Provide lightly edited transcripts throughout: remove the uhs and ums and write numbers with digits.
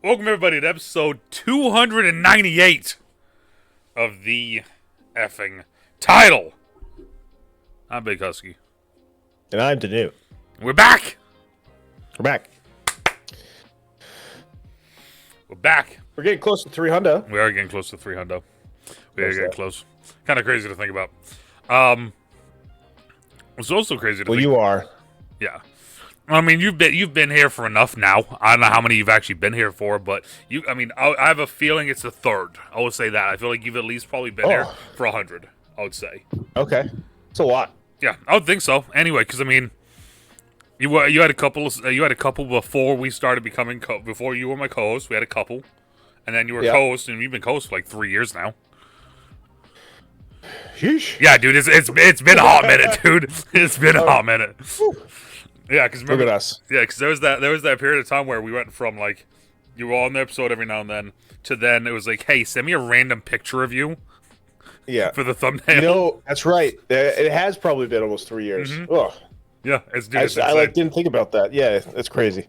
Welcome everybody to episode 298 of the effing title. I'm Big Husky. And I'm DeNutte. We're back! We're back. We're back. We're getting close to 300. We are getting close to 300. We are getting close. Kind of crazy to think about. It's also crazy to think. Well, you are. Yeah. I mean, you've been here for enough now. I don't know how many you've actually been here for, but I have a feeling it's the third. I would say that. I feel like you've at least probably been here for 100. I would say. Okay, it's a lot. Yeah, I would think so. Anyway, because I mean, you had a couple before we started becoming before you were my co-host. We had a couple, and then you were co-host, and you've been co-host for like 3 years now. Sheesh. Yeah, dude, it's been a hot minute, dude. It's been a hot minute. Yeah, because remember, look at us. Yeah, because there was that period of time where we went from like you were on the episode every now and then to then it was like, hey, send me a random picture of you. Yeah. For the thumbnail. You know, that's right. It has probably been almost 3 years. Mm-hmm. Ugh. Yeah, it's insane. I didn't think about that. Yeah, it's crazy.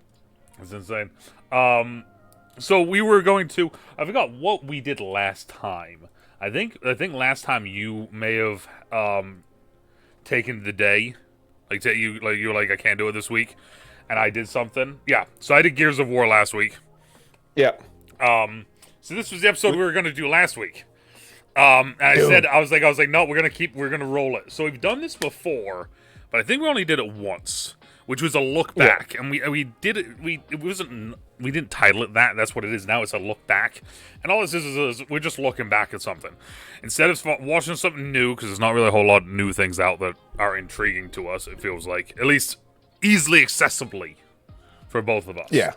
It's insane. So we were going to. I forgot what we did last time. I think last time you may have taken the day. You were like, I can't do it this week, and I did something. Yeah, so I did Gears of War last week. Yeah. So this was the episode we were gonna do last week. And I was like, no, we're gonna roll it. So we've done this before, but I think we only did it once, which was a look back, and we did it. We didn't title it that. That's what it is now. It's a look back, and all this is we're just looking back at something instead of watching something new, because there's not really a whole lot of new things out that are intriguing to us. It feels like, at least easily accessibly for both of us. Yeah.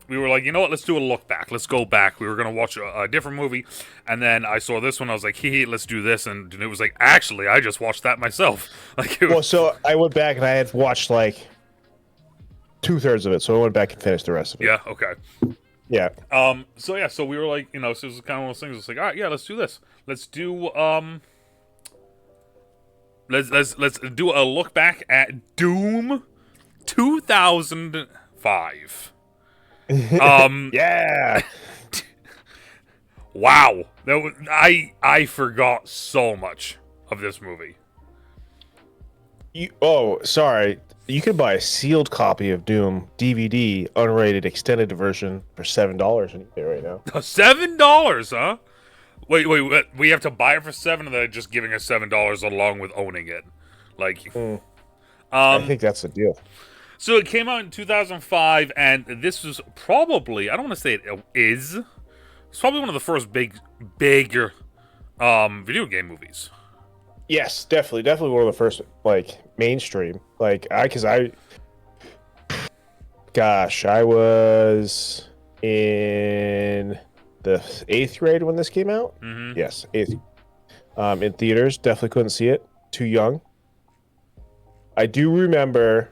We were like, you know what? Let's do a look back. Let's go back. We were gonna watch a different movie, and then I saw this one. I was like, hee, let's do this. And it was like, actually, I just watched that myself. Well, so I went back and I had watched like 2/3 of it, so I went back and finished the rest of it. Yeah. Okay. Yeah. So we were like, so it was kind of one of those things. It's like, all right, yeah, let's do this. Let's do let's do a look back at Doom 2005. Yeah. Wow. I forgot so much of this movie. Sorry. You can buy a sealed copy of Doom DVD, unrated extended version for $7 on eBay right now. $7, huh? Wait. We have to buy it for $7, and they're just giving us $7 along with owning it. Like, I think that's the deal. So it came out in 2005, and this was probably, I don't want to say it is, it's probably one of the first bigger video game movies. Yes, definitely one of the first, like, mainstream. Like, I was in the 8th grade when this came out. Mm-hmm. Yes, 8th. In theaters, definitely couldn't see it. Too young. I do remember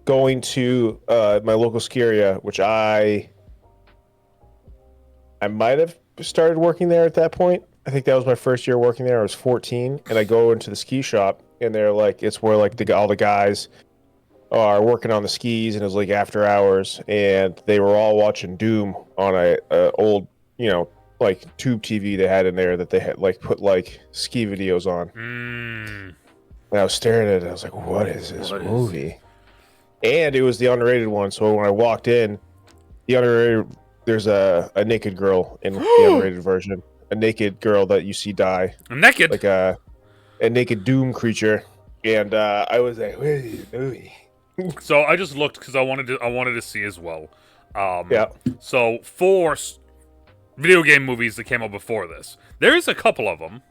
going to my local Skiria, which I might have started working there at that point. I think that was my first year working there. I was 14, and I go into the ski shop, and they're like, it's where like all the guys are working on the skis, and it was like after hours, and they were all watching Doom on a old, like tube TV they had in there that they had like put like ski videos on. And I was staring at it, and I was like, what is this movie? And it was the underrated one, so when I walked in, there's a naked girl in the underrated version. A naked girl that you see die. Naked? Like a naked Doom creature. And I was like, where is the movie? So I just looked because I wanted to see as well. Yeah. So 4 video game movies that came out before this. There is a couple of them.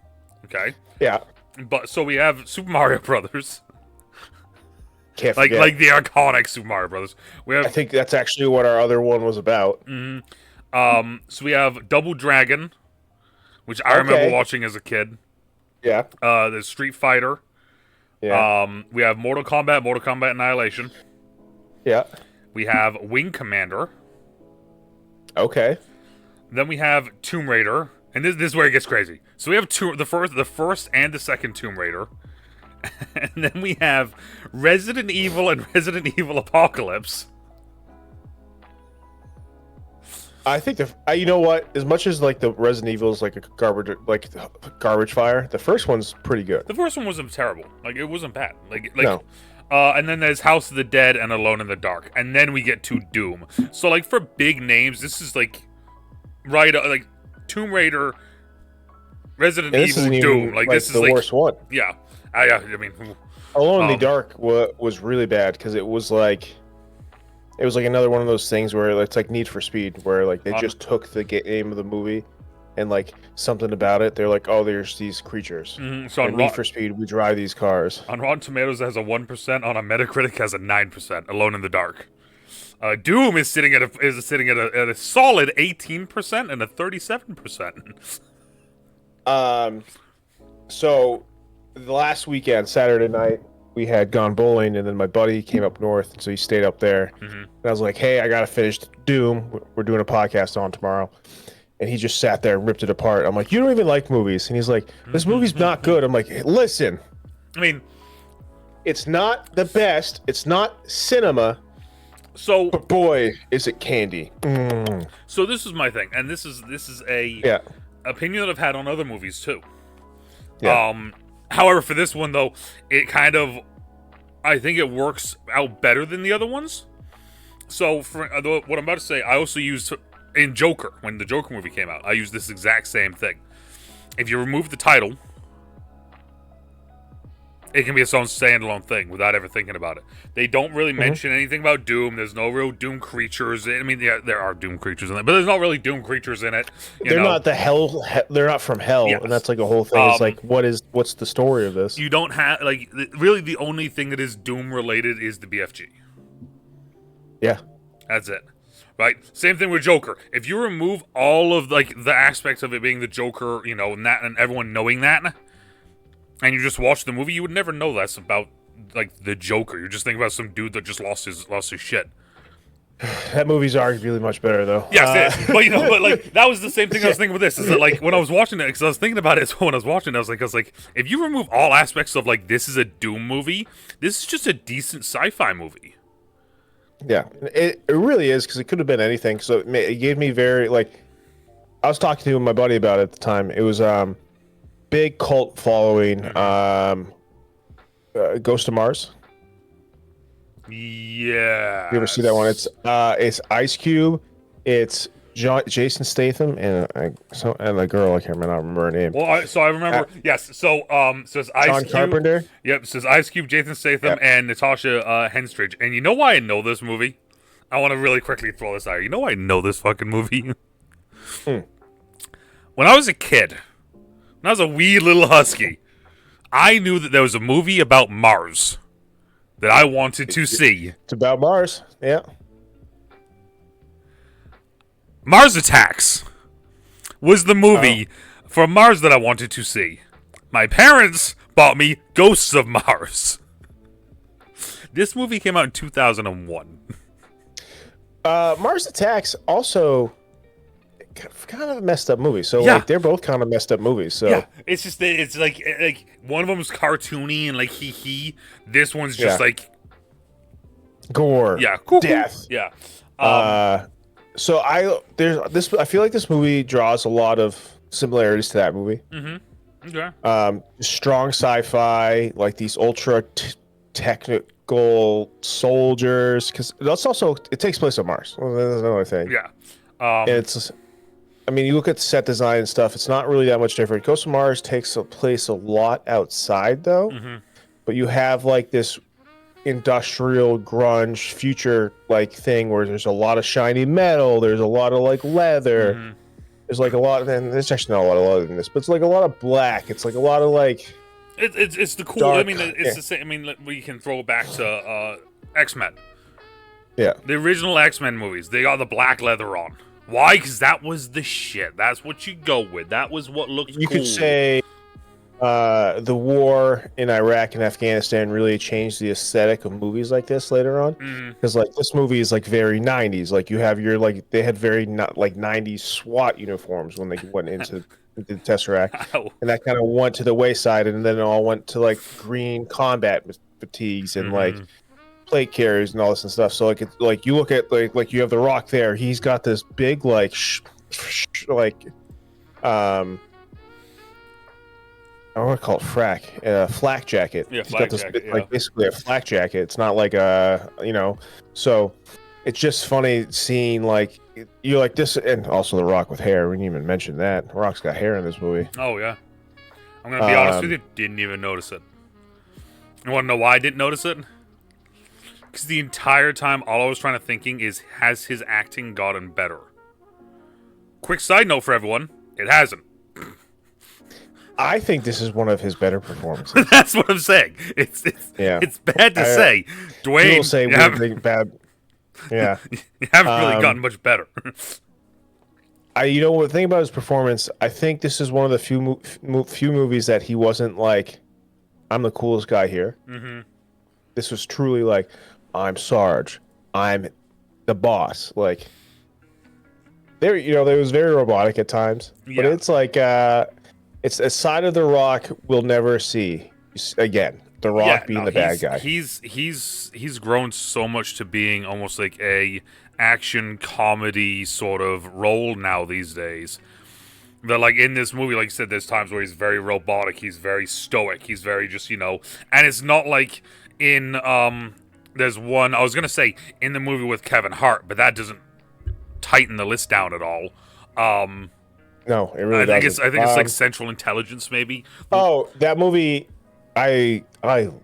Okay. Yeah. But so we have Super Mario Brothers. Can't forget. Like the iconic Super Mario Brothers. I think that's actually what our other one was about. Mm-hmm. So we have Double Dragon, which I remember watching as a kid. Yeah. There's Street Fighter. Yeah. We have Mortal Kombat Annihilation. Yeah. We have Wing Commander. Okay. Then we have Tomb Raider, And this is where it gets crazy. So we have the first and the second Tomb Raider, and then we have Resident Evil and Resident Evil Apocalypse. I think you know what? As much as like the Resident Evil is like a garbage fire, the first one's pretty good. The first one wasn't terrible. Like it wasn't bad. Like no. And then there's House of the Dead and Alone in the Dark, and then we get to Doom. So like for big names, this is like right like Tomb Raider, Resident Evil, Doom. Like this is the worst one. Yeah, I mean, Alone in the Dark was really bad because it was like another one of those things where it's like Need for Speed, where like they just took the name of the movie and like something about it. They're like, oh, there's these creatures. So on Need for Speed, we drive these cars. On Rotten Tomatoes, it has a 1%. On a Metacritic, has a 9%. Alone in the Dark. Doom is sitting at a solid 18% and a 37%. So the last weekend, Saturday night, we had gone bowling, and then my buddy came up north, so he stayed up there. And I was like, hey, I gotta finish Doom. We're doing a podcast on tomorrow. And he just sat there and ripped it apart. I'm like, you don't even like movies. And he's like, this movie's not good. I'm like, hey, listen. I mean, it's not the best. It's not cinema. So, but boy, is it candy. So this is my thing, and this is a opinion that I've had on other movies too. Yeah. However, for this one though, it kind of, I think it works out better than the other ones. So for what I'm about to say, I also used in Joker, when the Joker movie came out, I used this exact same thing. If you remove the title, it can be its own standalone thing without ever thinking about it. They don't really mention anything about Doom. There's no real Doom creatures. I mean, yeah, there are Doom creatures in it, but there's not really Doom creatures in it. They're not the hell. They're not from hell, and that's like a whole thing. It's like, what's the story of this? You don't have really the only thing that is Doom related is the BFG. Yeah, that's it. Right. Same thing with Joker. If you remove all of the aspects of it being the Joker, and that, and everyone knowing that, and you just watch the movie, you would never know that's about the Joker. You just think about some dude that just lost his shit. That movie's arguably much better, though. Yes, it is. But that was the same thing I was thinking with this. Is that when I was watching it, because I was thinking about it when I was watching it, I was like, if you remove all aspects of this is a Doom movie, this is just a decent sci-fi movie. Yeah, it really is, because it could have been anything. So it gave me very I was talking to my buddy about it at the time. It was big cult following. Ghost of Mars. Yeah. You ever see that one? It's Ice Cube. It's Jason Statham and the girl, I can't remember her name. Well, I remember. Yes. So it's Ice John Cube. Carpenter. Yep. Says Ice Cube, Jason Statham, and Natasha Henstridge. And you know why I know this movie? I want to really quickly throw this out. You know why I know this fucking movie? When I was a kid, when I was a wee little husky, I knew that there was a movie about Mars that I wanted to see. It's about Mars. Yeah. Mars Attacks was the movie for Mars that I wanted to see. My parents bought me Ghosts of Mars. This movie came out in 2001. Mars Attacks also kind of a messed up movie. So they're both kind of messed up movies. So yeah, it's just it's like one of them is cartoony and hee. This one's just gore. Yeah, death. Yeah. So I feel like this movie draws a lot of similarities to that movie. Okay. Strong sci-fi, like these ultra technical soldiers, because it takes place on Mars. Well, that's another thing. Yeah. And you look at the set design and stuff, it's not really that much different. Ghost of Mars takes place a lot outside, though. But you have this industrial grunge future thing where there's a lot of shiny metal, there's a lot of leather, there's a lot, and there's actually not a lot of leather in this, but it's a lot of black. It's a lot of it's the cool. Dark, I mean, it's the same. I mean, we can throw it back to X-Men. Yeah, the original X-Men movies. They got the black leather on. Why? Because that was the shit. That's what you go with. That was what looked cool. You could say the war in Iraq and Afghanistan really changed the aesthetic of movies like this later on. Because this movie is very 90s. You have your they had very not 90s SWAT uniforms when they went into the Tesseract, Ow. and that kind of went to the wayside, and then it all went to like green combat fatigues and like Mm-hmm. plate carriers and all this and stuff. So like it's like you look at like you have the Rock there. He's got this big like like I want to call it flak jacket. Yeah, He's got flak this jacket, yeah. like basically a flak jacket. It's not like so it's just funny seeing like you're like this, and also the Rock with hair. We didn't even mention that. The Rock's got hair in this movie. Oh, yeah. I'm going to be honest with you, didn't even notice it. You want to know why I didn't notice it? Because the entire time, all I was trying to thinking is, has his acting gotten better? Quick side note for everyone, it hasn't. I think this is one of his better performances. That's what I'm saying. It's bad to say. Dwayne, People say weird thing bad. Yeah. you haven't really gotten much better. You know what? The thing about his performance, I think this is one of the few movies that he wasn't like, I'm the coolest guy here. Mm-hmm. This was truly like, I'm Sarge. I'm the boss. Like, there, there was very robotic at times, but it's like, it's a side of the Rock we'll never see again. The Rock being the bad guy. He's grown so much to being almost like a action comedy sort of role now these days. That like in this movie, like you said, there's times where he's very robotic, he's very stoic, he's very just, and it's not like in there's one I was gonna say in the movie with Kevin Hart, but that doesn't tighten the list down at all. No, it really doesn't. I think it's like Central Intelligence, maybe. Oh, that movie, I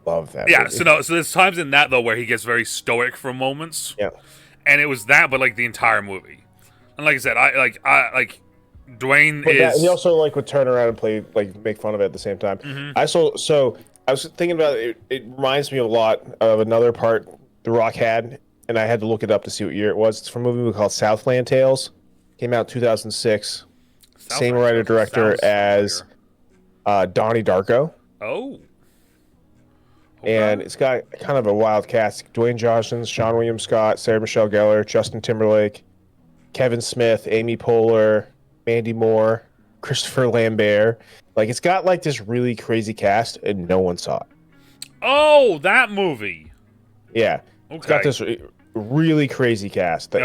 love that. Yeah, movie. so there's times in that though where he gets very stoic for moments. Yeah, and it was that, but like the entire movie. And like I said, I like Dwayne but is. he also like would turn around and play make fun of it at the same time. Mm-hmm. I was thinking about it. It reminds me a lot of another part The Rock had, and I had to look it up to see what year it was. It's from a movie called Southland Tales. Came out 2006. Same writer director as Donnie Darko. Oh. And it's got kind of a wild cast: Dwayne Johnson, Sean William Scott, Sarah Michelle Gellar, Justin Timberlake, Kevin Smith, Amy Poehler, Mandy Moore, Christopher Lambert. Like, it's got like this really crazy cast, and no one saw it. Oh, that movie. Yeah, okay. It's got this really crazy cast that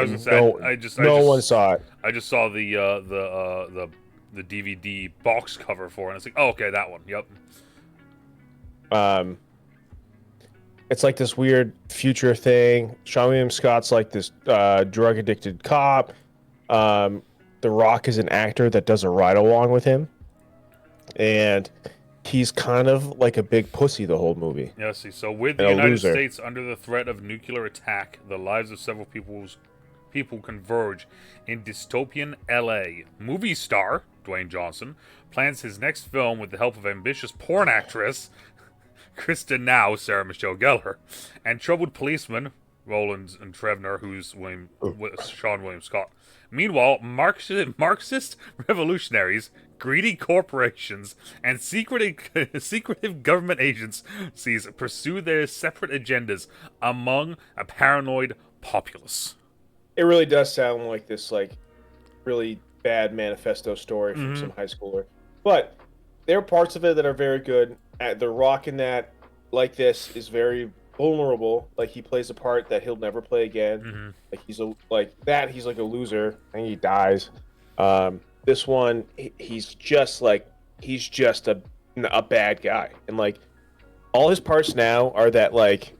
no one saw it. I just saw the DVD box cover for it, and it's like, oh, okay, that one. Yep. It's like this weird future thing. Sean William Scott's like this drug addicted cop. The Rock is an actor that does a ride along with him, and he's kind of like a big pussy the whole movie. Yeah, see, so with the United States under the threat of nuclear attack, the lives of several people converge in dystopian LA. Movie star Dwayne Johnson plans his next film with the help of ambitious porn actress Kristen Now, Sarah Michelle Gellar, and troubled policeman Roland and Trevner, who's Sean William Scott. Meanwhile, Marxist revolutionaries, greedy corporations, and secretive government agencies pursue their separate agendas among a paranoid populace. It really does sound like this, like, really bad manifesto story from some high schooler. But there are parts of it that are very good. The Rock in that, like this, is very vulnerable. Like, he plays a part that he'll never play again. Like, he's like a loser, and he dies. This one, he's just a bad guy, and like all his parts now are that, like,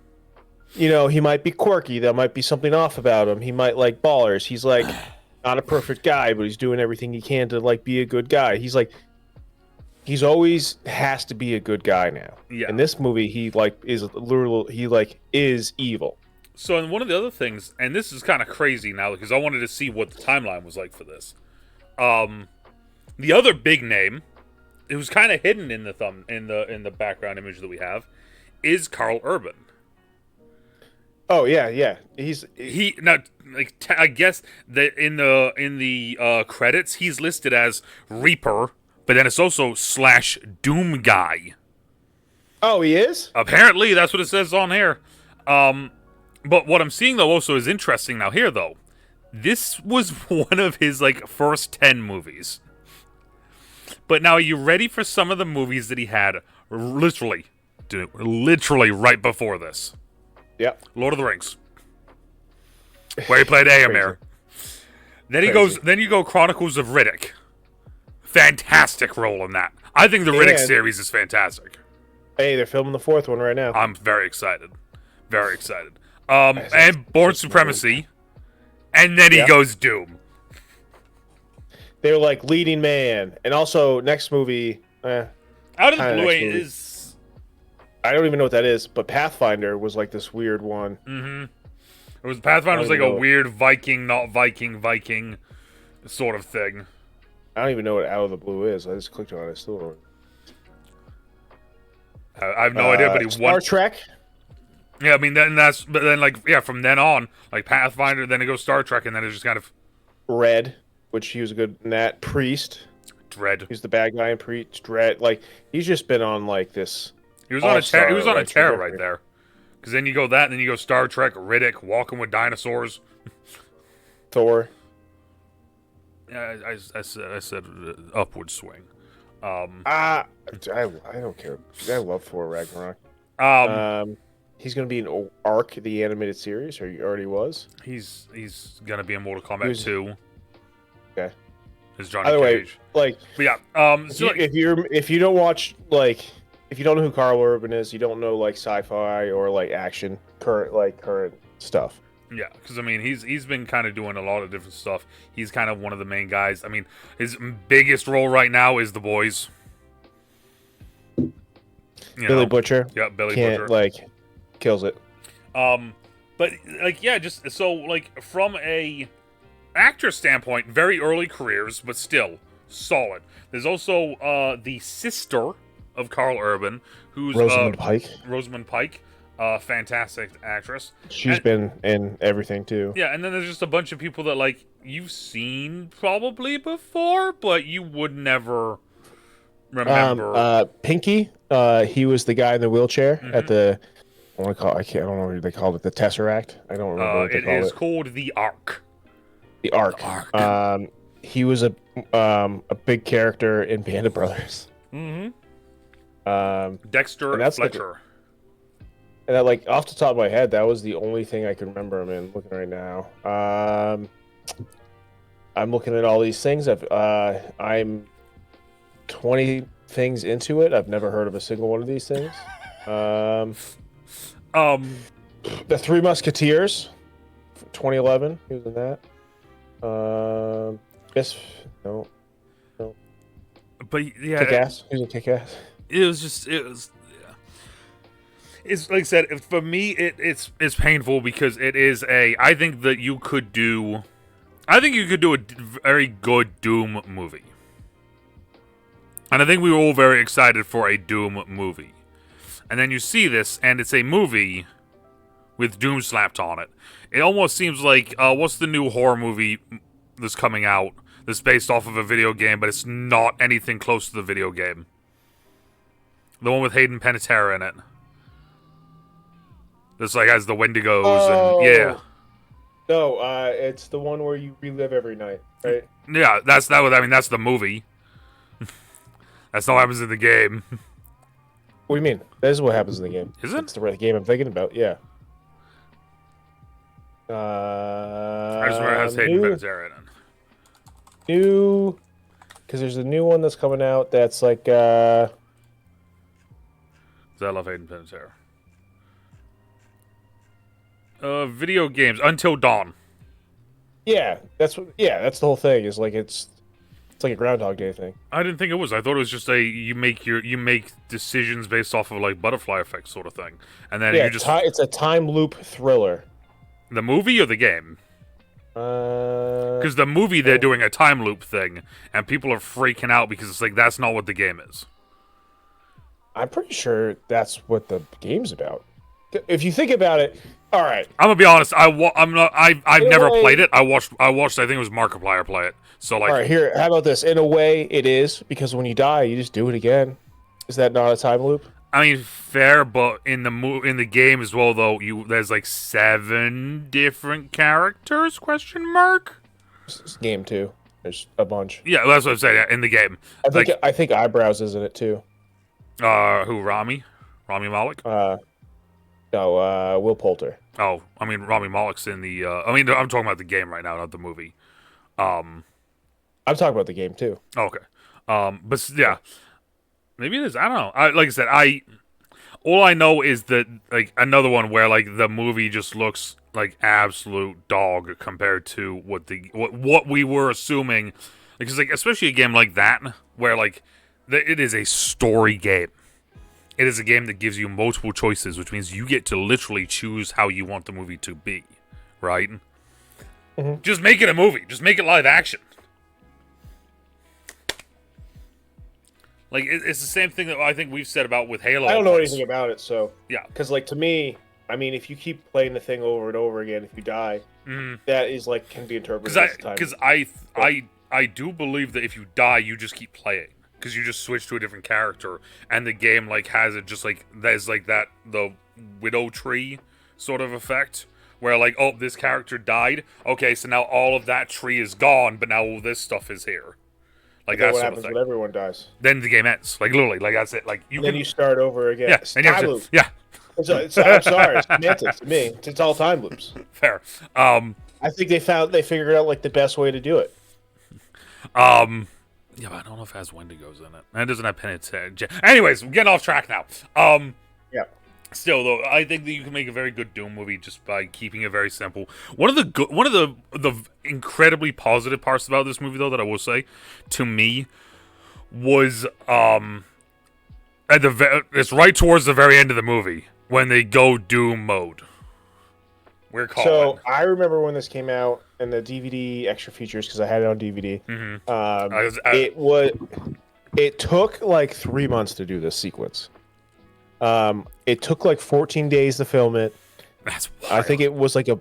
he might be quirky. There might be something off about him. He might like ballers. He's like not a perfect guy, but he's doing everything he can to like be a good guy. He's always has to be a good guy now. Yeah. In this movie, he is evil. So, and one of the other things, and this is kind of crazy now because I wanted to see what the timeline was like for this. The other big name, it was kind of hidden in the background image that we have, is Carl Urban. Oh yeah. I guess that in the credits he's listed as Reaper, but then it's also /Doom Guy. Oh, he is? Apparently, that's what it says on here. But what I'm seeing though also is interesting now here though. This was one of his like first 10 movies. But now, are you ready for some of the movies that he had literally right before this? Yep. Lord of the Rings, where he played Éomer. Then he goes. Then you go Chronicles of Riddick. Fantastic role in that. I think the Riddick series is fantastic. Hey, they're filming the 4th one right now. I'm very excited. Very excited. And Born Supremacy. And then he goes Doom. They're like leading man. And also, next movie... Out of the Blue is... I don't even know what that is, but Pathfinder was like this weird one. Mm-hmm. It was Pathfinder was like a weird Viking, not Viking sort of thing. I don't even know what Out of the Blue is. I just clicked on it. I still don't... I have no idea, but he won. Star Trek? Yeah, I mean, from then on, like Pathfinder, then it goes Star Trek, and then it's just kind of... Red, which he was good in that. Priest. Dread. He's the bad guy in Priest. Dread. Like, he's just been on, like, this... He was on a tear right there. Because then you go that, and then you go Star Trek, Riddick, Walking with Dinosaurs. Thor. Yeah, I said Upward Swing. I don't care. I love Thor Ragnarok. He's gonna be in Ark, the animated series, or he already was. He's gonna be in Mortal Kombat 2. Okay. Is Johnny Either Cage. Way, like, but yeah. If you don't watch, like, if you don't know who Carl Urban is, you don't know like sci-fi or like action current stuff. Yeah, because I mean, he's been kind of doing a lot of different stuff. He's kind of one of the main guys. I mean, his biggest role right now is The Boys. Billy Butcher. Yeah, Billy Butcher. Like, kills it. But like, yeah, just so like from a actor standpoint, very early careers, but still solid. There's also the sister of Carl Urban, who's Rosamund Pike. Rosamund Pike. Fantastic actress. She's been in everything too. Yeah, and then there's just a bunch of people that like you've seen probably before, but you would never remember. Pinky. He was the guy in the wheelchair at the. I don't know what they called it. The Tesseract. I don't remember what they called it. It is called the Ark. The Ark. He was a big character in Band of Brothers. Mm-hmm. Dexter Fletcher. And that, like, off the top of my head, that was the only thing I could remember him in. Looking right now, I'm looking at all these things. I'm 20 things into it. I've never heard of a single one of these things. The Three Musketeers, 2011. He was in that. Yes, no. But yeah, Kick-Ass. He was in Kick-Ass. It was. It's like I said, for me, it's painful because it is I think that you could do a very good Doom movie. And I think we were all very excited for a Doom movie. And then you see this, and it's a movie with Doom slapped on it. It almost seems like, what's the new horror movie that's coming out that's based off of a video game, but it's not anything close to the video game? The one with Hayden Panettiere in it. This like has the Wendigos and yeah. No, it's the one where you relive every night, right? Yeah, that's the movie. That's not what happens in the game. What do you mean? That is what happens in the game. Is it? It's the game I'm thinking about. Yeah. I just remember it has Hayden Panettiere in it. New, because there's a new one that's coming out that's like. I love Hayden Panettiere. Video games Until Dawn. Yeah, that's the whole thing. Is like it's like a Groundhog Day thing. I didn't think it was. I thought it was just you make decisions based off of like butterfly effect sort of thing, and then it's a time loop thriller. The movie or the game? Because the movie they're doing a time loop thing, and people are freaking out because it's like that's not what the game is. I'm pretty sure that's what the game's about. If you think about it, all right. I'm gonna be honest. I've never played it. I watched. I think it was Markiplier play it. So like, all right, here. How about this? In a way, it is because when you die, you just do it again. Is that not a time loop? I mean, fair, but in the game as well, though, there's like 7 different characters? Question mark. It's game 2. There's a bunch. Yeah, that's what I'm saying. Yeah, in the game, I think Eyebrows is in it too. who Rami Malek? No, Will Poulter. Oh, I mean Rami Malek's in the. I mean, I'm talking about the game right now, not the movie. I'm talking about the game too. Okay. But yeah, maybe it is. I don't know. Like I said, all I know is that like another one where like the movie just looks like absolute dog compared to what we were assuming. Because like especially a game like that where like it is a story game. It is a game that gives you multiple choices, which means you get to literally choose how you want the movie to be, right? Mm-hmm. Just make it a movie. Just make it live action. Like, it's the same thing that I think we've said about with Halo. I don't know anything about it, so... Yeah. Because, like, to me, I mean, if you keep playing the thing over and over again, if you die, that is, like, can be interpreted as time. Because I do believe that if you die, you just keep playing. Because you just switch to a different character, and the game, like, has it just, like, there's, like, the widow tree sort of effect, where, like, oh, this character died, okay, so now all of that tree is gone, but now all this stuff is here. Like, that's what happens when everyone dies. Then the game ends. Like, literally, like, that's it. Like, then you start over again. Yeah, and you have to, yeah. I'm sorry, it's semantics to me. It's all time loops. Fair. I think they figured out, like, the best way to do it. Yeah, but I don't know if it has Wendigos in it. And it doesn't have penitentiary. Anyways, we're getting off track now. Yeah. Still, though, I think that you can make a very good Doom movie just by keeping it very simple. One of the incredibly positive parts about this movie, though, that I will say, to me, was it's right towards the very end of the movie when they go Doom mode. We're calling. So I remember when this came out and the DVD extra features because I had it on DVD. Mm-hmm. It took like 3 months to do this sequence. It took like 14 days to film it. That's wild. I think it was like a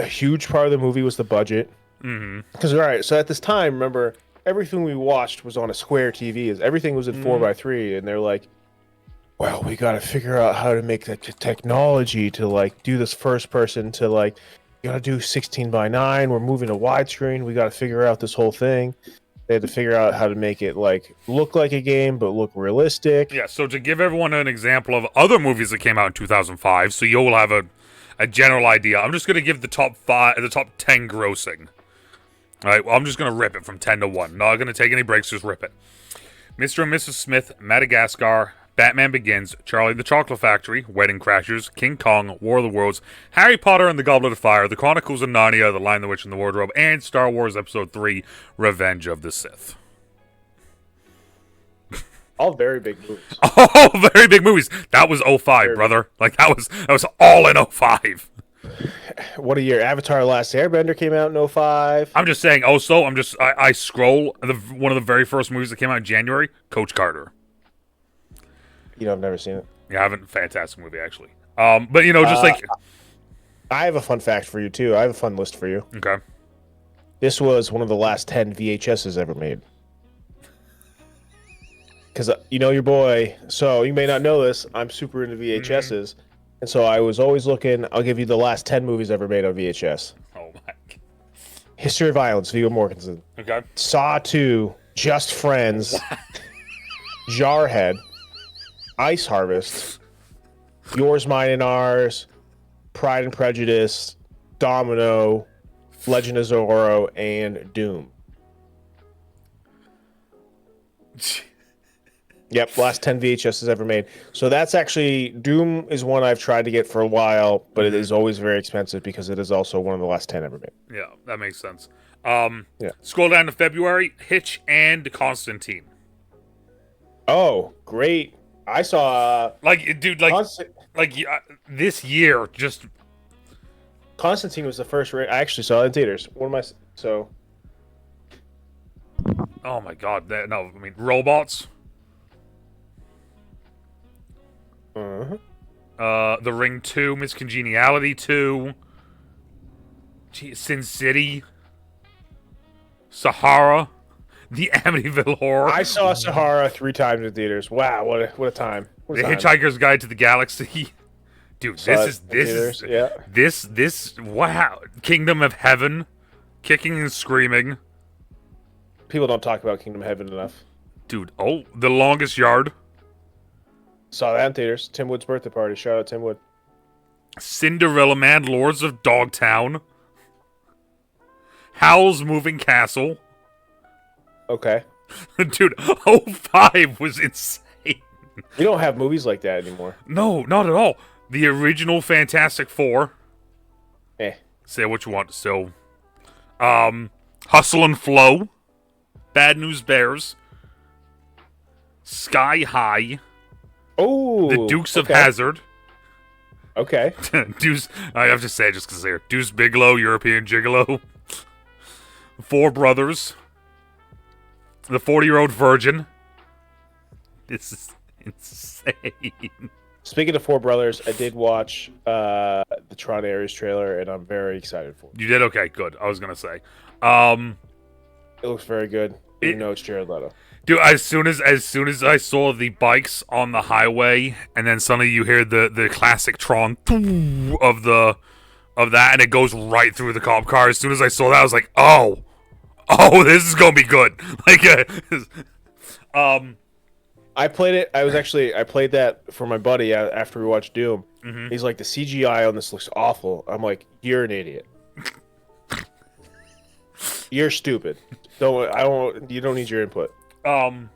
huge part of the movie was the budget. Because all right, so at this time, remember everything we watched was on a square TV. Everything was in 4x3, and they're like, well, we got to figure out how to make the technology to like do this first person to like, you got to do 16:9. We're moving to widescreen. We got to figure out this whole thing. They had to figure out how to make it like look like a game, but look realistic. Yeah. So to give everyone an example of other movies that came out in 2005, so you'll have a general idea. I'm just going to give the top 10 grossing. All right. Well, I'm just going to rip it from 10 to 1. Not going to take any breaks. Just rip it. Mr. and Mrs. Smith, Madagascar, Batman Begins, Charlie the Chocolate Factory, Wedding Crashers, King Kong, War of the Worlds, Harry Potter and the Goblet of Fire, The Chronicles of Narnia, The Lion, the Witch, and the Wardrobe, and Star Wars Episode 3, Revenge of the Sith. All very big movies. Oh, very big movies. That was 05, brother. Like, that was all in 05. What a year. Avatar The Last Airbender came out in 05. I'm just saying, also, I scroll, one of the very first movies that came out in January, Coach Carter. You know, I've never seen it. Yeah, I haven't. Fantastic movie, actually. But, you know, just like... I have a fun fact for you, too. I have a fun list for you. Okay. This was one of the last 10 VHSs ever made. Because, you know your boy, so you may not know this, I'm super into VHSs. And so I was always looking, I'll give you the last 10 movies ever made on VHS. Oh, my God. History of Violence, Viggo Mortensen. Okay. Saw 2, Just Friends, Jarhead, Ice Harvest, Yours, Mine, and Ours, Pride and Prejudice, Domino, Legend of Zorro, and Doom. Yep, last 10 VHSs ever made. So that's actually, Doom is one I've tried to get for a while, but it is always very expensive because it is also one of the last 10 ever made. Yeah, that makes sense. Scroll down to February, Hitch and Constantine. Oh, great. I saw... this year, just... Constantine was the first... I actually saw it in theaters. So... Oh my God. Robots. The Ring 2, Miss Congeniality 2, Sin City, Sahara, The Amityville Horror. I saw Sahara 3 times in theaters. Wow, what a time. The Hitchhiker's Guide to the Galaxy. Dude, this wow. Kingdom of Heaven, Kicking and Screaming. People don't talk about Kingdom Heaven enough. Dude, oh, The Longest Yard. Saw that in theaters. Tim Wood's birthday party. Shout out Tim Wood. Cinderella Man, Lords of Dogtown. Howl's Moving Castle. Okay. Dude, '05 was insane. We don't have movies like that anymore. No, not at all. The original Fantastic Four. Say what you want. So, Hustle and Flow. Bad News Bears. Sky High. Oh. The Dukes of Hazzard. Okay. Deuce, I have to say it just because they're Deuce Bigelow, European Gigolo. Four Brothers. The 40-Year-Old Virgin. This is insane. Speaking of Four Brothers, I did watch the Tron Ares trailer, and I'm very excited for it. You did? Okay, good. I was going to say. It looks very good, even though it's Jared Leto. Dude, as soon as I saw the bikes on the highway, and then suddenly you hear the classic Tron of that, and it goes right through the cop car. As soon as I saw that, I was like, oh, this is gonna be good. Like, I played it. I played that for my buddy after we watched Doom. Mm-hmm. He's like, the CGI on this looks awful. I'm like, you're an idiot. You're stupid. You don't need your input. So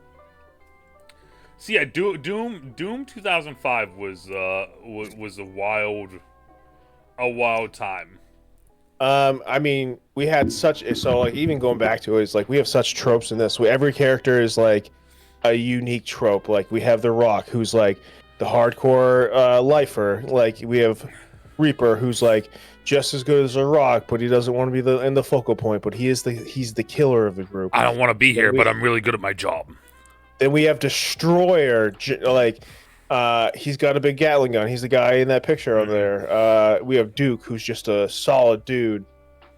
yeah, Doom 2005 was a wild time. I mean, we had even going back to it, it's like we have such tropes in this. Every character is like a unique trope. Like we have The Rock, who's like the hardcore lifer. Like we have Reaper, who's like just as good as The Rock, but he doesn't want to be in the focal point. But he's the killer of the group. I don't want to be here, but I'm really good at my job. Then we have Destroyer, like he's got a big Gatling gun. He's the guy in that picture on there. We have Duke, who's just a solid dude.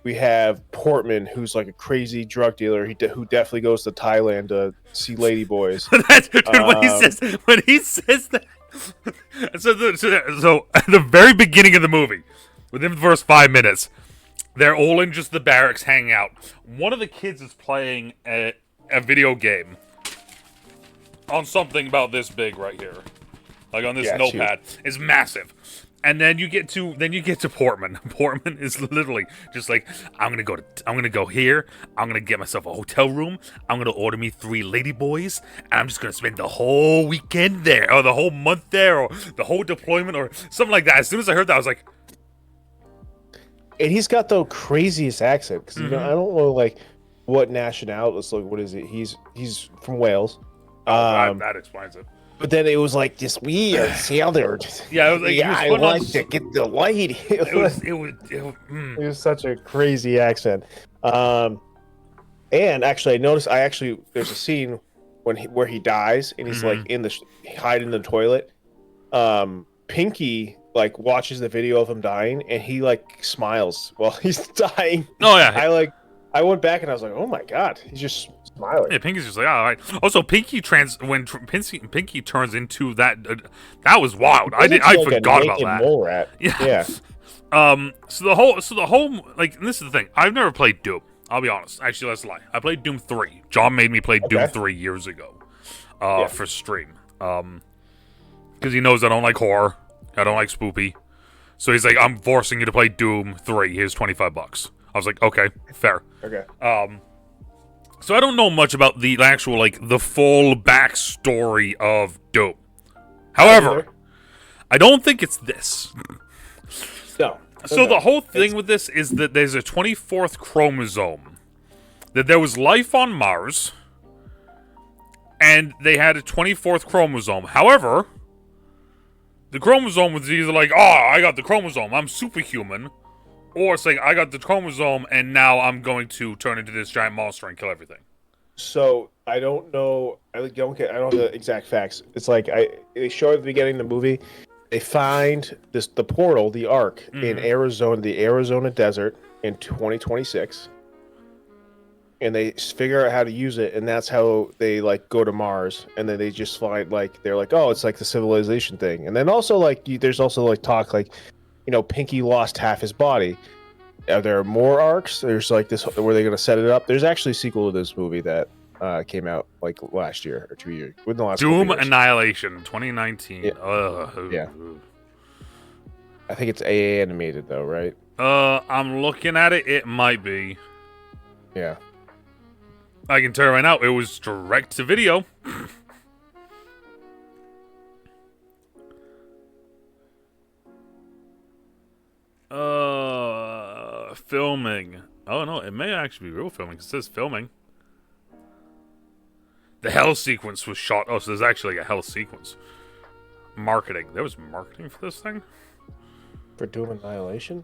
We have Portman, who's like a crazy drug dealer. Who definitely goes to Thailand to see ladyboys. When he says that. So at the very beginning of the movie, within the first 5 minutes, they're all in just the barracks hanging out. One of the kids is playing a video game on something about this big right here, like on this notepad. It's massive. And then you get to Portman. Portman is literally just like, I'm gonna go here. I'm gonna get myself a hotel room. I'm gonna order me 3 ladyboys, and I'm just gonna spend the whole weekend there, or the whole month there, or the whole deployment, or something like that. As soon as I heard that, I was like, and he's got the craziest accent because I don't know like what nationality. Let's look. What is it? He's from Wales. That explains it. But then it was like this weird sailor. Yeah, it was like, I like to get the light. It was such a crazy accent. And actually, I noticed. There's a scene where he dies and he's like hiding in the toilet. Pinky like watches the video of him dying and he like smiles while he's dying. Oh yeah. I went back and I was like, oh my god, he's just smiling. Yeah, Pinky's just like, all right. Also, Pinky turns into that. That was wild. I forgot about that. Mole rat. Yeah. So the whole like, and this is the thing. I've never played Doom. I'll be honest. Actually, that's a lie. I played Doom 3. John made me play Doom 3 years ago, for stream. Because he knows I don't like horror. I don't like spoopy. So he's like, I'm forcing you to play Doom 3. Here's $25. I was like, okay, fair. Okay. So I don't know much about the actual, like, the full backstory of Doom. However, I don't think it's this. No. So the whole thing with this is that there's a 24th chromosome. That there was life on Mars. And they had a 24th chromosome. However, the chromosome was either like, oh, I got the chromosome, I'm superhuman. Or it's like, I got the chromosome, and now I'm going to turn into this giant monster and kill everything. So, I don't know. I don't know the exact facts. It's like, they show at the beginning of the movie, they find the portal, the Ark, in Arizona, the Arizona desert in 2026. And they figure out how to use it, and that's how they, like, go to Mars. And then they just find, like, they're like, oh, it's like the civilization thing. And then also, like, there's also, like, talk, like, Pinky lost half his body. are there more arcs? There's like this. Were they going to set it up? There's actually a sequel to this movie that came out like last year or 2 years within the last. Doom Annihilation 2019. Yeah. Yeah. I think it's AA animated though, right? I'm looking at it. It might be. Yeah. I can tell you right now, it was direct to video. Filming. Oh no, it may actually be real filming. It says filming. The hell sequence was shot. Oh, so there's actually like a hell sequence. Marketing. There was marketing for this thing? For Doom Annihilation?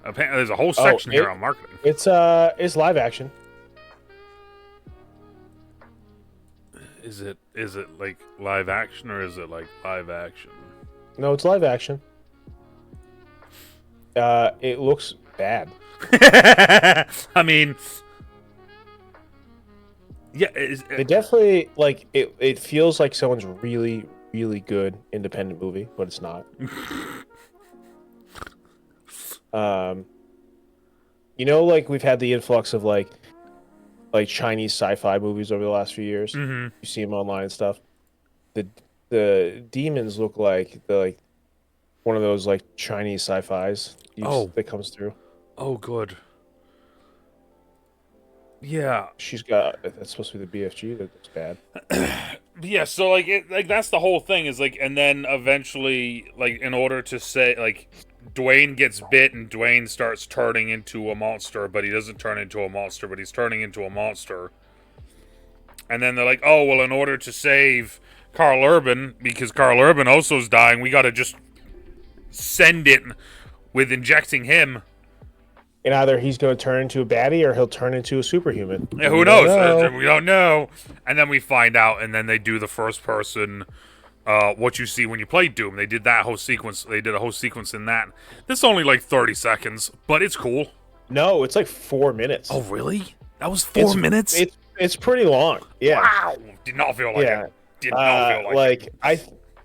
Apparently, there's a whole section here on marketing. It's live action. Is it like live action or is it like live action? No, it's live action. It looks bad. I mean, yeah, it definitely like it. It feels like someone's really, really good independent movie, but it's not. You know, like we've had the influx of like Chinese sci-fi movies over the last few years. Mm-hmm. You see them online and stuff. The demons look like one of those like Chinese sci-fis that comes through. Oh, good. Yeah, that's supposed to be the BFG. That's bad. Yeah, so like that's the whole thing is like, and then eventually like in order to say like Dwayne gets bit and Dwayne starts turning into a monster, but he doesn't turn into a monster, but he's turning into a monster. And then they're like, oh well, in order to save Carl Urban, because Carl Urban also is dying, we got to just send it with injecting him. And either he's going to turn into a baddie or he'll turn into a superhuman. Yeah, who knows? We don't know. And then we find out, and then they do the first person, what you see when you play Doom. They did that whole sequence. They did a whole sequence in that. This is only like 30 seconds, but it's cool. No, it's like 4 minutes. Oh, really? That was 4 minutes? It's pretty long. Yeah. Wow. Did not feel like it. Did not feel like it.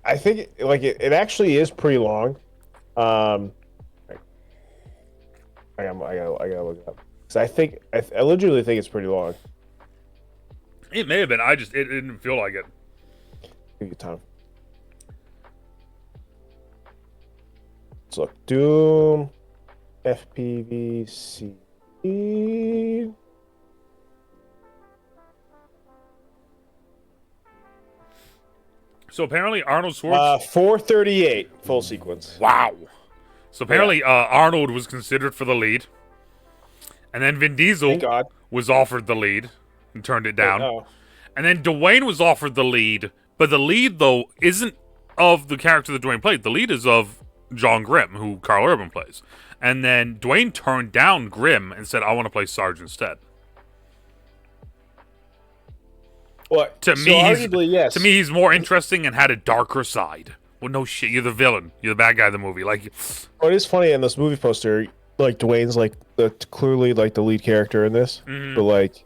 I think like it actually is pretty long. I gotta look it up because I legitimately think it's pretty long. It may have been. It didn't feel like it. Give you time. Let's look. Doom, FPVC. So apparently Arnold Schwarzenegger. 4:38 full sequence. Wow. So apparently Arnold was considered for the lead, and then Vin Diesel was offered the lead and turned it down. And then Dwayne was offered the lead, but the lead though isn't of the character that Dwayne played. The lead is of John Grimm, who Carl Urban plays. And then Dwayne turned down Grimm and said, "I want to play Sarge instead." What? To me, he's more interesting and had a darker side. Well, no shit, you're the villain. You're the bad guy of the movie. Like, well, it is funny in this movie poster, like Dwayne's like clearly like the lead character in this, but like,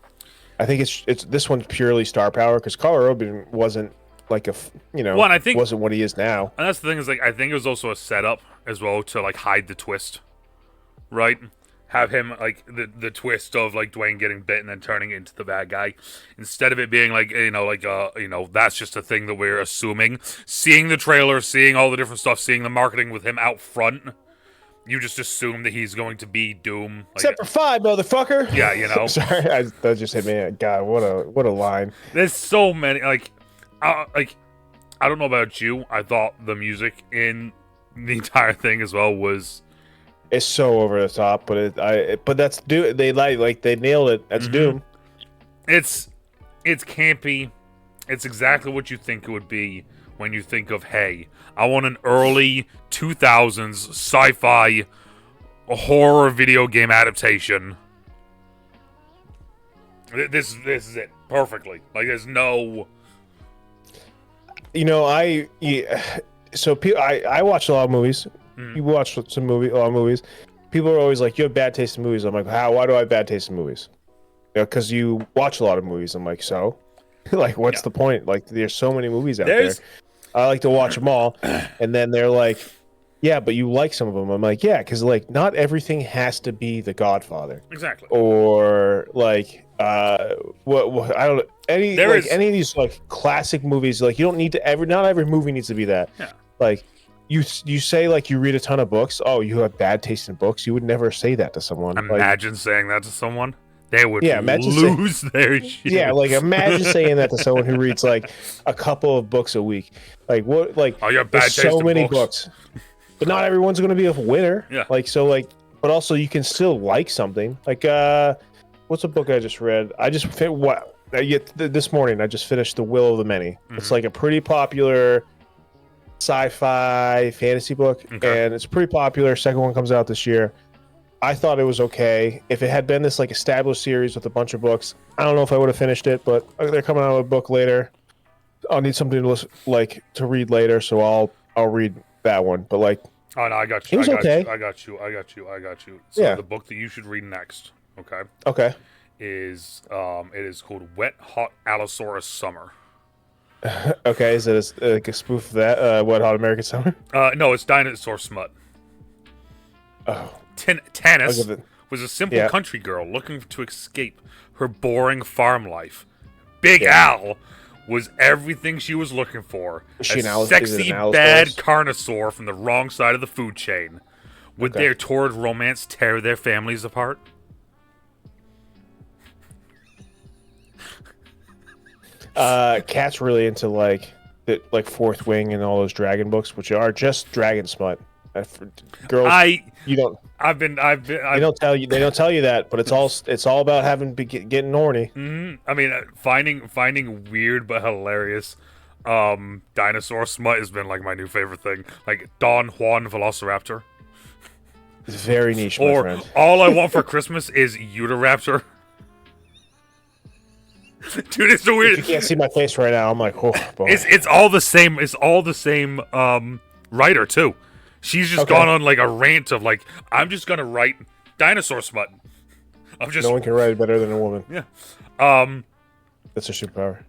I think it's this one's purely star power because Carl Urban wasn't like wasn't what he is now. And that's the thing is like I think it was also a setup as well to like hide the twist, right? Have him like the twist of like Dwayne getting bit and then turning into the bad guy, instead of it being like that's just a thing that we're assuming. Seeing the trailer, seeing all the different stuff, seeing the marketing with him out front, you just assume that he's going to be Doom. Like, Except for 5, motherfucker. Yeah, you know. Sorry, that just hit me. God, what a line. There's so many I don't know about you. I thought the music in the entire thing as well was. It's so over the top, but that's Doom. They nailed it. That's Doom. It's campy. It's exactly what you think it would be when you think of, hey, I want an early 2000s sci-fi horror video game adaptation. This is it perfectly. Like there's no. I watch a lot of movies. You watch a lot of movies. People are always like, "You have bad taste in movies." I'm like, "How? Why do I have bad taste in movies?" Because you watch a lot of movies. I'm like, "So, like, what's the point? Like, there's so many movies out there. I like to watch them all." And then they're like, yeah, but you like some of them. I'm like, yeah, because like not everything has to be The Godfather Exactly. or like what I don't any There like is any of these like classic movies. Like you don't need to not every movie needs to be that. yeah. Like you say like you read a ton of books. Oh, you have bad taste in books. You would never say that to someone. Like Imagine saying that to someone. They would yeah, imagine lose their shit. yeah, like imagine saying that to someone who reads like a couple of books a week. Like what? Like Oh, you have bad there's taste so in many books. but not everyone's going to be a winner. Yeah. Like so, like, but also you can still like something. Like, what's a book I just read? I just this morning I just finished The Will of the Many. Mm-hmm. It's like a pretty popular sci-fi fantasy book, Okay. and it's pretty popular. Second one comes out this year. I thought it was okay. If it had been this like established series with a bunch of books, I don't know if I would have finished it. But they're coming out with a book later. I'll need something to to read later, so I'll read that one. But like, Oh no, I got you. it was okay. I got you. So Yeah. the book that you should read next, okay, Okay. is it is called Wet Hot Allosaurus Summer. Okay, is it like a spoof of that? What Hot American Summer? No, it's Dinosaur Smut. Oh, Tanis I'll give it- was a simple yeah. country girl looking to escape her boring farm life. Big Yeah. Al was everything she was looking for. Is she A is it sexy, an bad Allosaurus? carnosaur from the wrong side of the food chain. Would Okay. their torrid romance tear their families apart? Cat's really into like Fourth Wing and all those dragon books, which are just dragon smut. Girls, you don't. They don't tell you. They don't tell you that, but it's all about getting horny. I mean, finding weird but hilarious dinosaur smut has been like my new favorite thing. Like Don Juan Velociraptor. It's very niche, my Or friend. all I want for Christmas is Uteraptor. Dude, it's so weird. You can't see my face right now. I'm like, oh boy. It's all the same. It's all the same writer too. She's just Okay. gone on like a rant of like, I'm just gonna write dinosaur smut. I'm just No one can write it better than a woman. yeah. That's her superpower.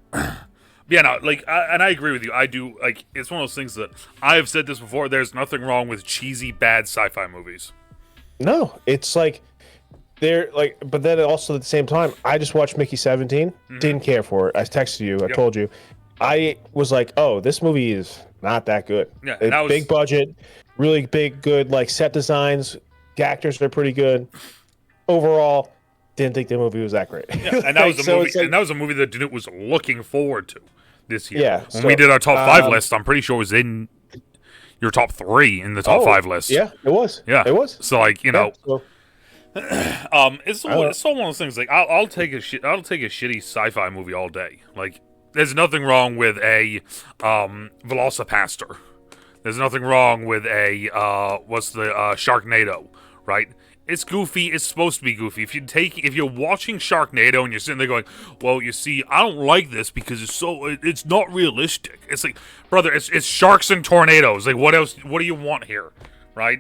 Yeah, no, like, and I agree with you. I do like. It's one of those things that I have said this before. There's nothing wrong with cheesy, bad sci-fi movies. No, it's like they're like, but then also at the same time, I just watched Mickey 17. Didn't care for it. I texted you. I told you. I was like, oh, this movie is not that good. Yeah, and that was big budget, really big, good like set designs. The actors are pretty good. Overall, didn't think the movie was that great. Yeah, and that was a So movie. it's like- And that was a movie that DeNutte was looking forward to this year. Yeah, when so, we did our top 5 list, I'm pretty sure it was in your top 3 in the top 5 list. Yeah, it was. Yeah, it was. So like Yeah, so- it's all one of those things. Like I'll take a shitty sci-fi movie all day. Like there's nothing wrong with a Velocipaster. There's nothing wrong with a Sharknado, right? It's goofy. It's supposed to be goofy. If you're watching Sharknado and you're sitting there going, well, you see, I don't like this because it's not realistic. It's like, brother, it's sharks and tornadoes. Like what else? What do you want here, right?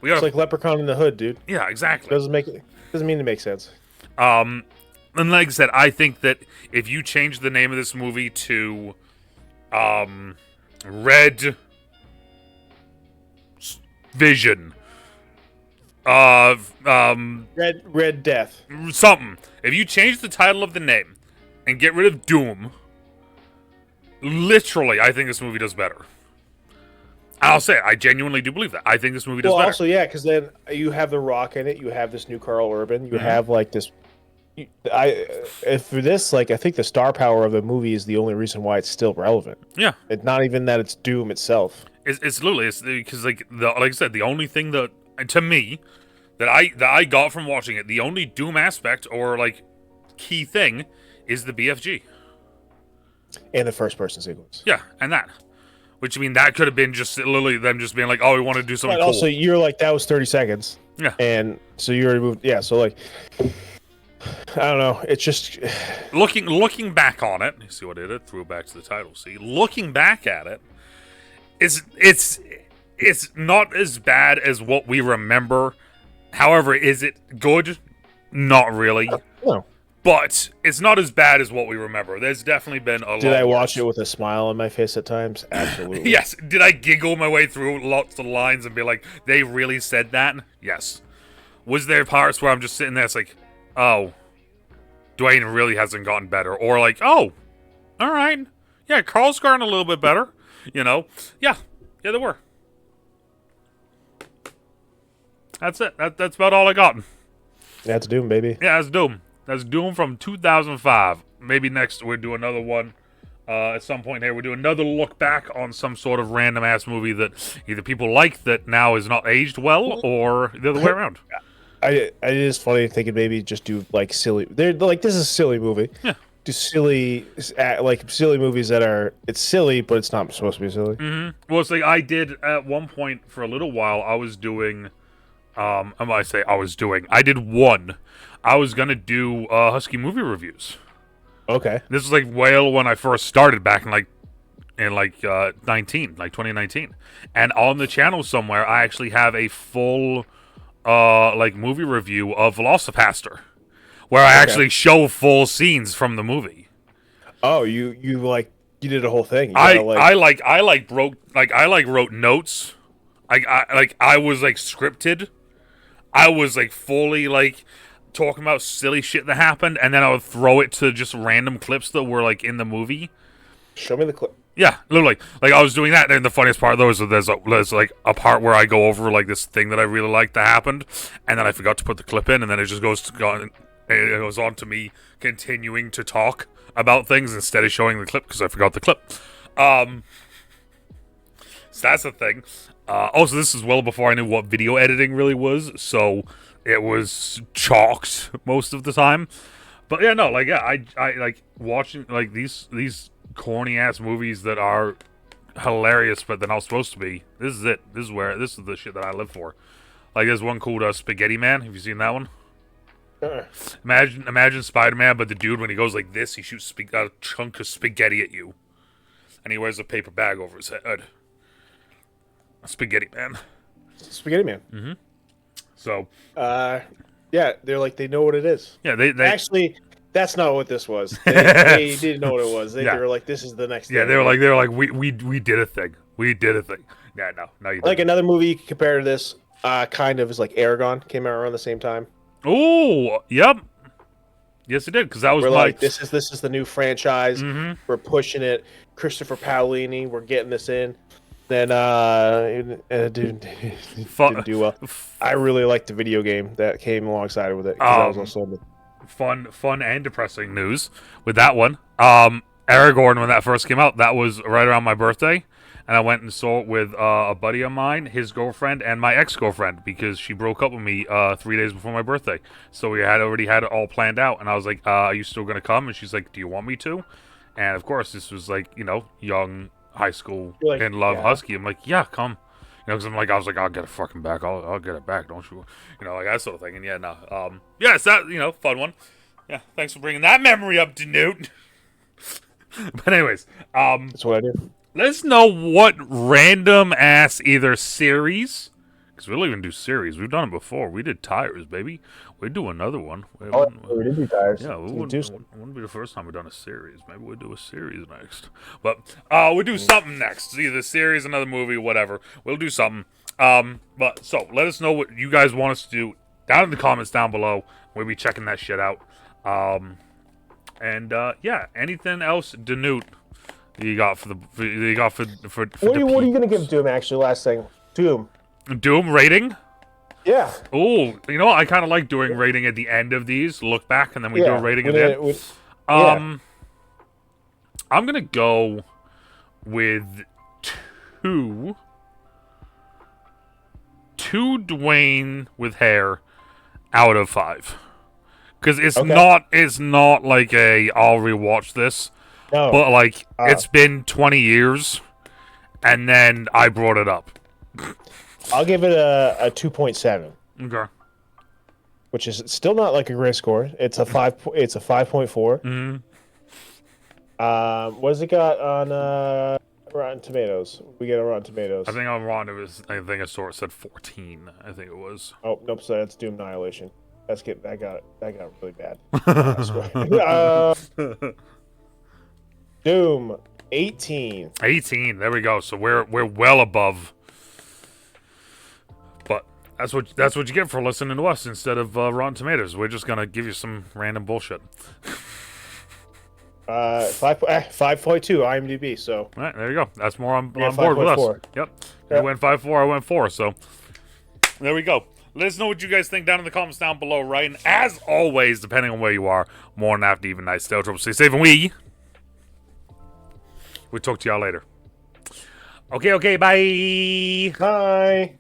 It's like Leprechaun in the Hood, dude. Yeah, exactly. Doesn't mean to make sense. And like I said, I think that if you change the name of this movie to Red Vision, Red Death. something. If you change the title of the name and get rid of Doom, literally, I think this movie does better. I'll say it, I genuinely do believe that. I think this movie does better. Also, yeah, because then you have The Rock in it. You have this new Carl Urban. You have like this. For this, like, I think the star power of the movie is the only reason why it's still relevant. Yeah, It's not even that it's Doom itself. it's literally because like I said, the only thing that to me that I got from watching it, the only Doom aspect or like key thing is the BFG. And the first person sequence. Yeah, and that. Which, I mean, that could have been just literally them just being like, oh, we want to do something But cool. also, you're like, that was 30 seconds. Yeah. And so you already moved. Yeah, so like, I don't know. It's just. Looking back on it, you see what I did? Threw it back to the title. See, looking back at it, it's not as bad as what we remember. However, is it good? Not really. No. but it's not as bad as what we remember. There's definitely been a lot. Did I watch worse. it with a smile on my face at times? Absolutely. Yes. Did I giggle my way through lots of lines and be like, they really said that? Yes. Was there parts where I'm just sitting there, it's like, oh, Dwayne really hasn't gotten better, or like, oh, all right, yeah, Carl's gotten a little bit better, you know? Yeah, there were. That's it. That's about all I got. That's Doom, baby. Yeah, that's Doom. That's Doom from 2005. Maybe next we'll do another one. At some point here, we'll do another look back on some sort of random ass movie that either people like that now is not aged well, or the other way around. It is funny thinking maybe just do like silly. They're like, this is a silly movie. Yeah. Do silly movies that are, it's silly, but it's not supposed to be silly. Mm-hmm. Well, it's like I did at one point for a little while. I was doing, I did one. I was gonna do Husky movie reviews. Okay. This was like well when I first started back in 2019, and on the channel somewhere I actually have a full movie review of Velocipaster, where I actually show full scenes from the movie. Oh, you did a whole thing. I wrote notes. I was like scripted. I was like fully like talking about silly shit that happened, and then I would throw it to just random clips that were like in the movie. Show me the clip. Yeah, literally. Like I was doing that, and the funniest part though is that there's like a part where I go over like this thing that I really liked that happened, and then I forgot to put the clip in, and then it just goes on to me continuing to talk about things instead of showing the clip because I forgot the clip. So that's the thing. Also, this is well before I knew what video editing really was, so it was chalked most of the time. But yeah, no, like I like watching like these corny ass movies that are hilarious, but they're not supposed to be. This is it. This is the shit that I live for. Like there's one called Spaghetti Man. Have you seen that one? Imagine Spider-Man, but the dude when he goes like this, he shoots a chunk of spaghetti at you, and he wears a paper bag over his head. Spaghetti Man. Spaghetti Man. Mm-hmm. So. Yeah, they're like they know what it is. Yeah, they actually. That's not what this was. They didn't know what it was. They were like, "This is the next." Yeah, thing. they were like, we did a thing. We did a thing. Yeah, no, you didn't. Like another movie you can compare to this, kind of is like Aragon came out around the same time. Oh, yep. Yes, it did because that was like this is the new franchise. Mm-hmm. We're pushing it. Christopher Paolini, we're getting this in. Then didn't do well. I really liked the video game that came alongside with it. That was also fun and depressing news with that one. Aragorn, when that first came out, that was right around my birthday, and I went and saw it with a buddy of mine, his girlfriend, and my ex-girlfriend because she broke up with me 3 days before my birthday. So we had already had it all planned out, and I was like, "Are you still gonna come?" And she's like, "Do you want me to?" And of course, this was like young high school in love Husky. I'm like, "Yeah, come." Because I was like, I'll get it fucking back. I'll get it back. Don't you? Like that sort of thing. And yeah, no. Yeah, it's that fun one. Yeah, thanks for bringing that memory up, DeNutte. But anyways, that's what I do. Let us know what random ass either series, because we'll even do series. We've done it before. We did tires, baby. We'd do another one. We did do tires. Yeah, it wouldn't be the first time we've done a series. Maybe we'll do a series next. But we'll do something next. Either a series, another movie, whatever. We'll do something. But so let us know what you guys want us to do down in the comments down below. We'll be checking that shit out. Yeah, anything else, DeNutte, you got for what are you gonna give Doom? Actually, last thing, Doom rating. Yeah. Oh, I kind of like doing rating at the end of these. Look back, and then we do a rating at the end. I'm gonna go with two Dwayne with hair out of 5. Because it's not like I'll rewatch this, but like it's been 20 years, and then I brought it up. I'll give it a 2.7. Okay. Which is still not like a great score. It's a 5. It's a 5.4. Mm-hmm. What does it got on Rotten Tomatoes? We get a Rotten Tomatoes. I think on Rotten I think I saw it said 14. I think it was. Oh nope, so that's Doom Annihilation. That got really bad. I swear. Doom 18. 18. There we go. So we're well above. But that's what you get for listening to us instead of Rotten Tomatoes. We're just gonna give you some random bullshit. 5.2 IMDb. So All right, there you go. That's more on Yeah, board with us. 5.4. Yep. You went 5.4. I went 4. So there we go. Let us know what you guys think down in the comments down below, right? And as always, depending on where you are, morning, after, even night, stay trouble, stay safe, and we'll talk to y'all later. Okay, bye. Bye.